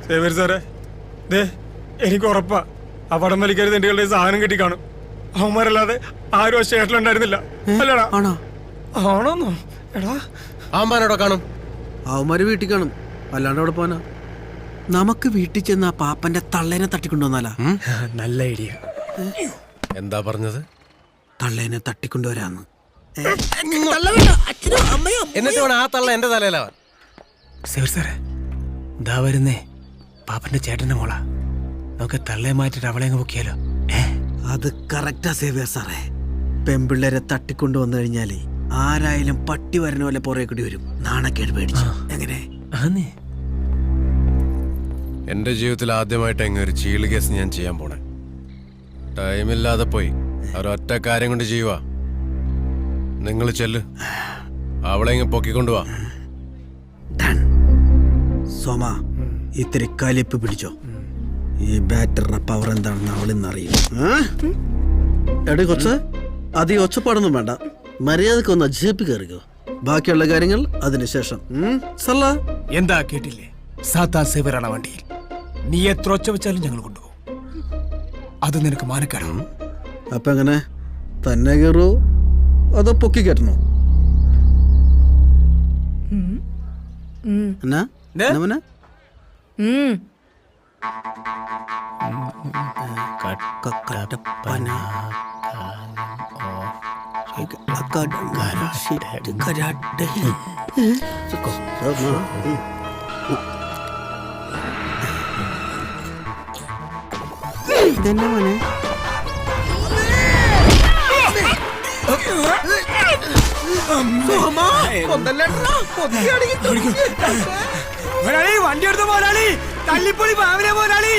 ദേവർ സാറേ, ദേ എനിക്ക് ഉറപ്പാ ആ പടം വലിക്കരുത് എന്റെ സാധനം കിട്ടി കാണും. അവന്മാരല്ലാതെ ആരും ആ സ്റ്റേഷനിലുണ്ടായിരുന്നില്ല. അല്ലടാ? ആണോന്നോ? എടാ അവന്മാരോടെ കാണും. അവന്മാര് വീട്ടിൽ കാണും, അല്ലാണ്ട് അവിടെ പോനാ. നമുക്ക് വീട്ടിൽ ചെന്ന് ആ പാപ്പന്റെ തള്ളേനെ തട്ടിക്കൊണ്ടുവന്നാലാ? നല്ല ഐഡിയ. എന്താ പറഞ്ഞത്? തള്ളേനെ തട്ടിക്കൊണ്ടുവരാന്ന്. എന്നിട്ട് വേണം ആ തള്ള എന്റെ തലയിലാവാൻ. സാറേ, ഇതാ വരുന്നേ പാപ്പന്റെ ചേട്ടന്റെ മോളാ. നമുക്ക് തള്ളയെ മാറ്റിട്ട് അവളെ അങ്ങ് പൊക്കിയാലോ? അത് കറക്റ്റാ സേവ്യർ സാറേ. പെൺപിള്ളേരെ തട്ടിക്കൊണ്ടുവന്നു കഴിഞ്ഞാലേ ആരായാലും പട്ടി വരണ പോലെ പുറകെ കൂടി വരും. നാണക്കേട് പേടിച്ചു. എങ്ങനെ? എന്റെ ജീവിതത്തിൽ ആദ്യമായിട്ട് എങ്ങനെ ഒരു ചീള് കേസ് ഞാൻ ചെയ്യാൻ പോണേ. ടൈമില്ലാതെ പോയി. ഒരൊറ്റ കാര്യം കൊണ്ട് ചെയ്യുവാ. നിങ്ങൾ ചെല്ല്, അവളെ ഇങ്ങ് പൊക്കിക്കൊണ്ടുവാ. സോമ, ഇത്തിരി കലിപ്പ് പിടിച്ചോ. ഈ ബാറ്ററിന്റെ പവർ എന്താണെന്ന് അവളിന്നറിയും. എടേ കൊച്ച്, അത് ഈ ഒച്ചപ്പാടൊന്നും വേണ്ട. മര്യാദക്ക് ഒന്ന് ജീപ്പ് കയറിക്കോ. ബാക്കിയുള്ള കാര്യങ്ങൾ അതിനുശേഷം. എന്താ കേട്ടില്ലേ? സാത്താൻ സേവറാണ് വണ്ടിയിൽ. നീ എത്ര ഒച്ച വെച്ചാലും ഞങ്ങൾ കൊണ്ടുപോകും. അത് നിനക്ക് മാനക്കേടാണ്. അപ്പൊ എങ്ങനെ, തന്നെ കയറോ അതോ പൊക്കി കയറ്റണോ? എന്നാ ഇതെന്നെ മോനെ. വണ്ടി എടുത്ത പോരാളി, തല്ലിപ്പൊളി പാവനെ പോരാളി.